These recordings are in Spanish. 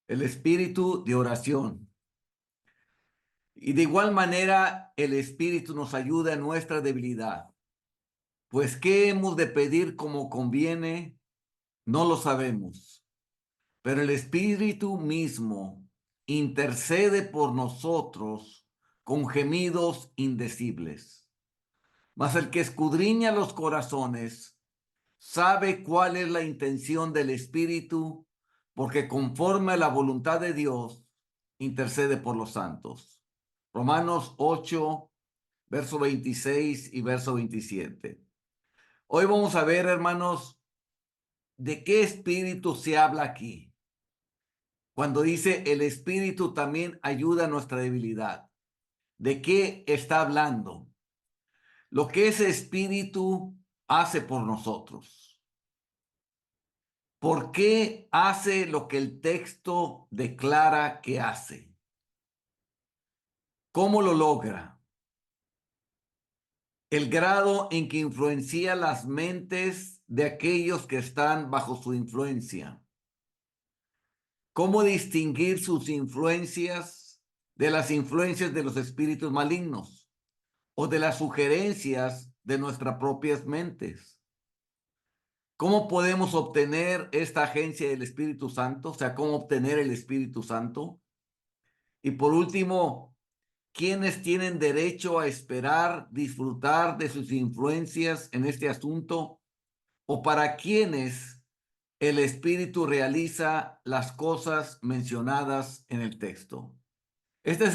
el espíritu de oración. Y de igual manera, el espíritu nos ayuda en nuestra debilidad. Pues, ¿qué hemos de pedir como conviene? No lo sabemos. Pero el espíritu mismo intercede por nosotros con gemidos indecibles. Mas el que escudriña los corazones sabe cuál es la intención del espíritu, porque conforme a la voluntad de Dios intercede por los santos. Romanos 8, verso 26 y verso 27. Hoy vamos a ver, hermanos, de qué espíritu se habla aquí. Cuando dice el espíritu también ayuda a nuestra debilidad. ¿De qué está hablando? Lo que ese espíritu hace por nosotros. ¿Por qué hace lo que el texto declara que hace? ¿Cómo lo logra? El grado en que influencia las mentes de aquellos que están bajo su influencia. ¿Cómo distinguir sus influencias de las influencias de los espíritus malignos o de las sugerencias de nuestras propias mentes? ¿Cómo podemos obtener esta agencia del Espíritu Santo? O sea, ¿cómo obtener el Espíritu Santo? Y por último, ¿quiénes tienen derecho a esperar, disfrutar de sus influencias en este asunto? ¿O para quienes el Espíritu realiza las cosas mencionadas en el texto? Este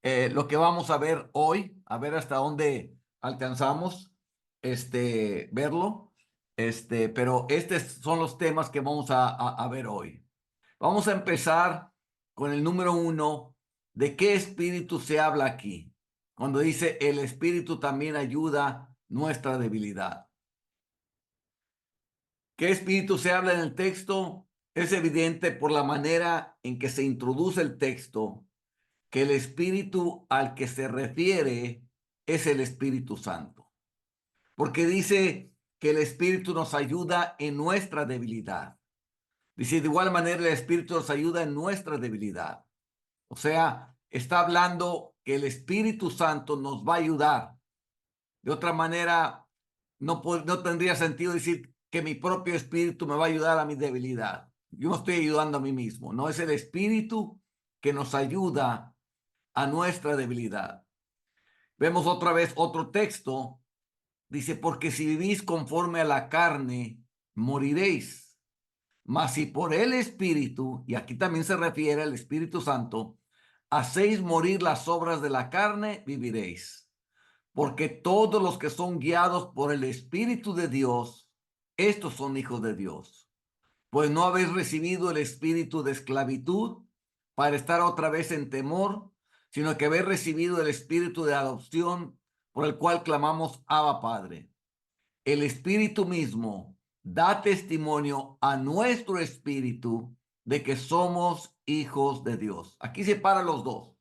es lo que vamos a ver hoy, a ver hasta dónde alcanzamos verlo. Pero estos son los temas que vamos a ver hoy. Vamos a empezar con el número uno. ¿De qué espíritu se habla aquí? Cuando dice el espíritu también ayuda nuestra debilidad. ¿Qué espíritu se habla en el texto? Es evidente por la manera en que se introduce el texto que el espíritu al que se refiere es el Espíritu Santo. Porque dice que el espíritu nos ayuda en nuestra debilidad. Dice, de igual manera el espíritu nos ayuda en nuestra debilidad. O sea, está hablando que el Espíritu Santo nos va a ayudar. De otra manera, no tendría sentido decir que mi propio espíritu me va a ayudar a mi debilidad. Yo me estoy ayudando a mí mismo. No es el espíritu que nos ayuda a nuestra debilidad. Vemos otra vez otro texto. Dice, porque si vivís conforme a la carne, moriréis. Mas si por el Espíritu, y aquí también se refiere al Espíritu Santo, hacéis morir las obras de la carne, viviréis. Porque todos los que son guiados por el Espíritu de Dios, estos son hijos de Dios. Pues no habéis recibido el espíritu de esclavitud para estar otra vez en temor, sino que habéis recibido el espíritu de adopción por el cual clamamos Abba Padre. El espíritu mismo da testimonio a nuestro espíritu de que somos hijos de Dios. Aquí se paran los dos.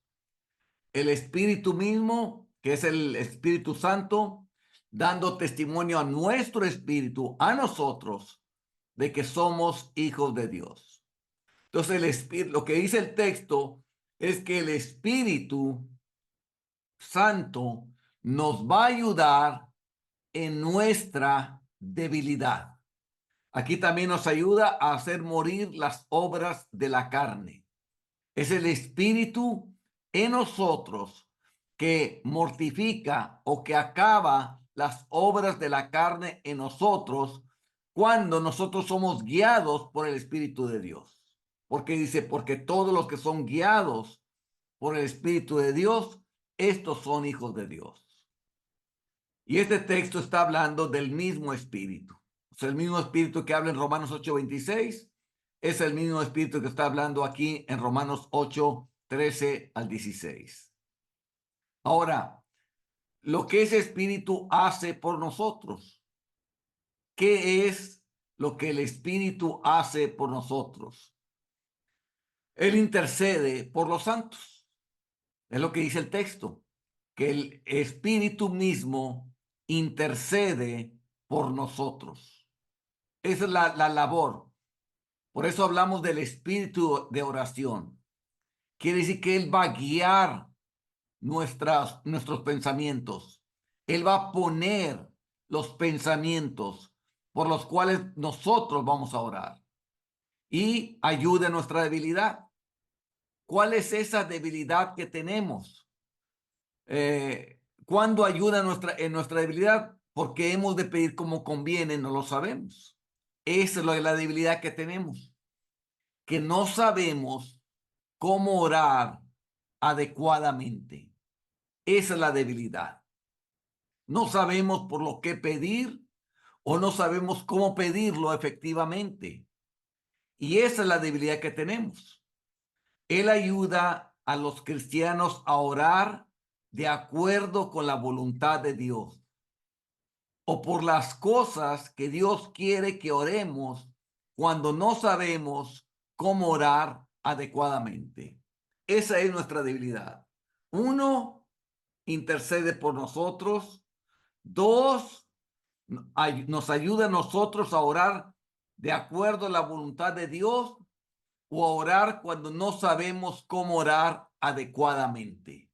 El espíritu mismo, que es el Espíritu Santo, dando testimonio a nuestro espíritu, a nosotros, de que somos hijos de Dios. Entonces, lo que dice el texto es que el Espíritu Santo nos va a ayudar en nuestra debilidad. Aquí también nos ayuda a hacer morir las obras de la carne. Es el Espíritu en nosotros que mortifica o que acaba las obras de la carne en nosotros cuando nosotros somos guiados por el Espíritu de Dios. Porque dice, porque todos los que son guiados por el Espíritu de Dios, estos son hijos de Dios. Y este texto está hablando del mismo Espíritu. O sea, el mismo Espíritu que habla en Romanos 8:26 es el mismo Espíritu que está hablando aquí en Romanos 8:13 al 16. Ahora, lo que ese Espíritu hace por nosotros. ¿Qué es lo que el Espíritu hace por nosotros? Él intercede por los santos. Es lo que dice el texto, que el Espíritu mismo intercede por nosotros. Esa es la labor. Por eso hablamos del espíritu de oración. Quiere decir que Él va a guiar nuestros pensamientos. Él va a poner los pensamientos por los cuales nosotros vamos a orar y ayuda en nuestra debilidad. ¿Cuál es esa debilidad que tenemos? ¿Cuándo ayuda en nuestra debilidad? Porque hemos de pedir como conviene, no lo sabemos. Esa es la debilidad que tenemos, que no sabemos cómo orar adecuadamente. Esa es la debilidad. No sabemos por lo que pedir o no sabemos cómo pedirlo efectivamente. Y esa es la debilidad que tenemos. Él ayuda a los cristianos a orar de acuerdo con la voluntad de Dios o por las cosas que Dios quiere que oremos cuando no sabemos cómo orar adecuadamente. Esa es nuestra debilidad. Uno, intercede por nosotros. Dos, nos ayuda a nosotros a orar de acuerdo a la voluntad de Dios o a orar cuando no sabemos cómo orar adecuadamente.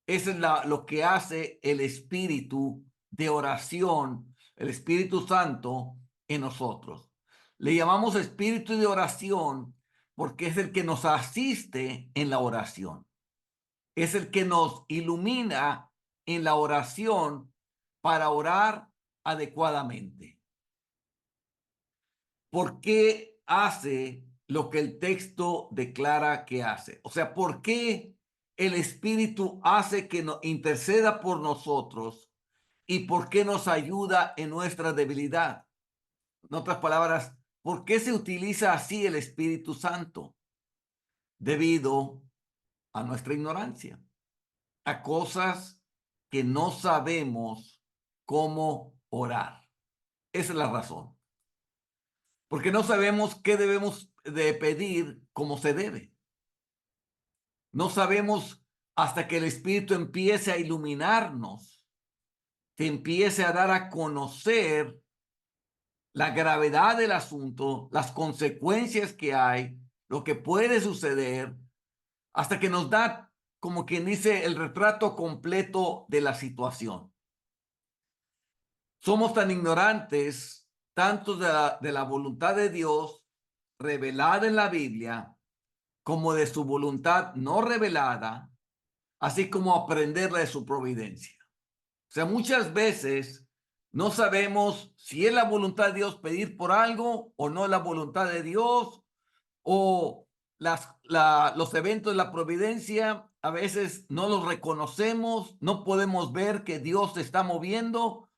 Eso es lo que hace el espíritu de oración, el Espíritu Santo en nosotros. Le llamamos espíritu de oración porque es el que nos asiste en la oración. Es el que nos ilumina en la oración para orar adecuadamente. ¿Por qué hace lo que el texto declara que hace? O sea, ¿por qué el Espíritu hace que nos interceda por nosotros y por qué nos ayuda en nuestra debilidad? En otras palabras, ¿por qué se utiliza así el Espíritu Santo? Debido a nuestra ignorancia, a cosas que no sabemos cómo orar. Esa es la razón. Porque no sabemos qué debemos de pedir como se debe. No sabemos hasta que el Espíritu empiece a iluminarnos, te empiece a dar a conocer la gravedad del asunto, las consecuencias que hay, lo que puede suceder, hasta que nos da, como quien dice, el retrato completo de la situación. Somos tan ignorantes, tanto de la voluntad de Dios revelada en la Biblia, como de su voluntad no revelada, así como aprenderla de su providencia. O sea, muchas veces no sabemos si es la voluntad de Dios pedir por algo o no es la voluntad de Dios, o los eventos de la providencia a veces no los reconocemos, no podemos ver que Dios se está moviendo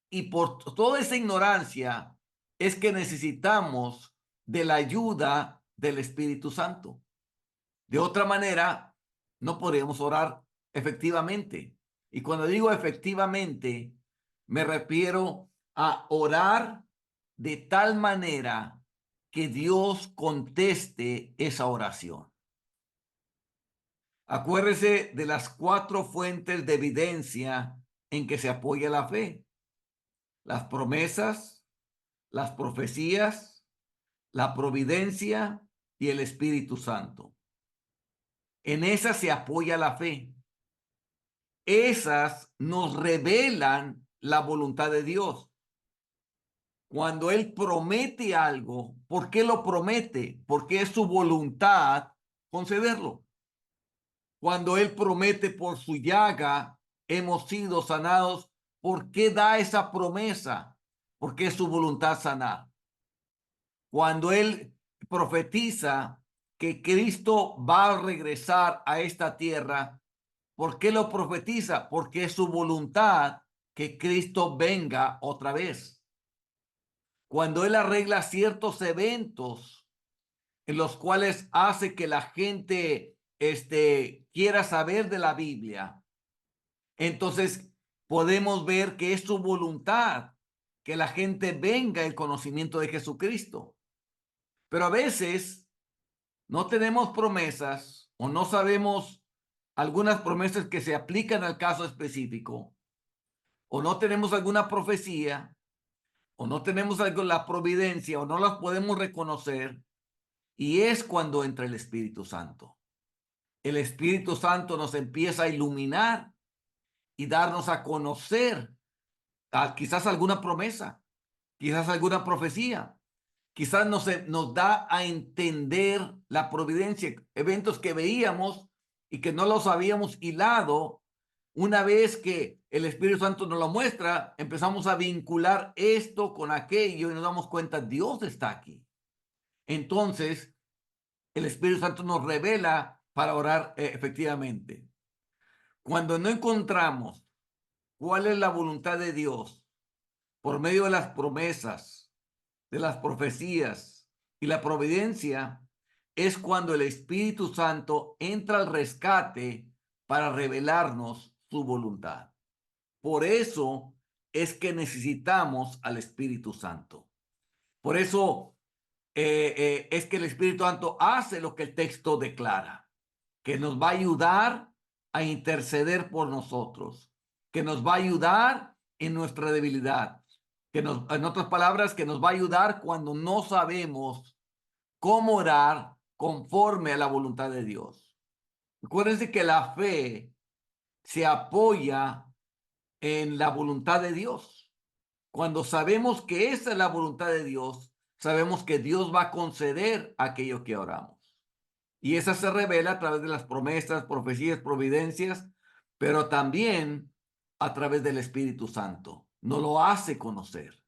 y por toda esa ignorancia es que necesitamos de la ayuda del Espíritu Santo. De otra manera, no podemos orar efectivamente. Y cuando digo efectivamente, me refiero a orar de tal manera que Dios conteste esa oración. Acuérdese de las 4 fuentes de evidencia en que se apoya la fe: las promesas, las profecías, la providencia y el Espíritu Santo. En esas se apoya la fe. Esas nos revelan la voluntad de Dios. Cuando Él promete algo, ¿por qué lo promete? Porque es su voluntad concederlo. Cuando Él promete por su llaga, hemos sido sanados. ¿Por qué da esa promesa? Porque es su voluntad sanar. Cuando Él profetiza que Cristo va a regresar a esta tierra, ¿por qué lo profetiza? Porque es su voluntad que Cristo venga otra vez. Cuando Él arregla ciertos eventos en los cuales hace que la gente quiera saber de la Biblia, entonces podemos ver que es su voluntad que la gente venga al conocimiento de Jesucristo. Pero a veces no tenemos promesas o no sabemos algunas promesas que se aplican al caso específico, o no tenemos alguna profecía, o no tenemos algo, la providencia, o no las podemos reconocer. Y es cuando entra el Espíritu Santo. El Espíritu Santo nos empieza a iluminar y darnos a conocer quizás alguna promesa, quizás alguna profecía, quizás nos da a entender la providencia, eventos que veíamos y que no los habíamos hilado. Una vez que el Espíritu Santo nos lo muestra, empezamos a vincular esto con aquello y nos damos cuenta, Dios está aquí. Entonces, el Espíritu Santo nos revela para orar efectivamente. Cuando no encontramos cuál es la voluntad de Dios por medio de las promesas, de las profecías y la providencia, es cuando el Espíritu Santo entra al rescate para revelarnos su voluntad. Por eso es que necesitamos al Espíritu Santo. Por eso es que el Espíritu Santo hace lo que el texto declara, que nos va a ayudar a interceder por nosotros, que nos va a ayudar en nuestra debilidad, en otras palabras, que nos va a ayudar cuando no sabemos cómo orar conforme a la voluntad de Dios. Acuérdense que la fe se apoya en la voluntad de Dios. Cuando sabemos que esa es la voluntad de Dios, sabemos que Dios va a conceder aquello que oramos. Y esa se revela a través de las promesas, profecías, providencias, pero también a través del Espíritu Santo. Nos lo hace conocer.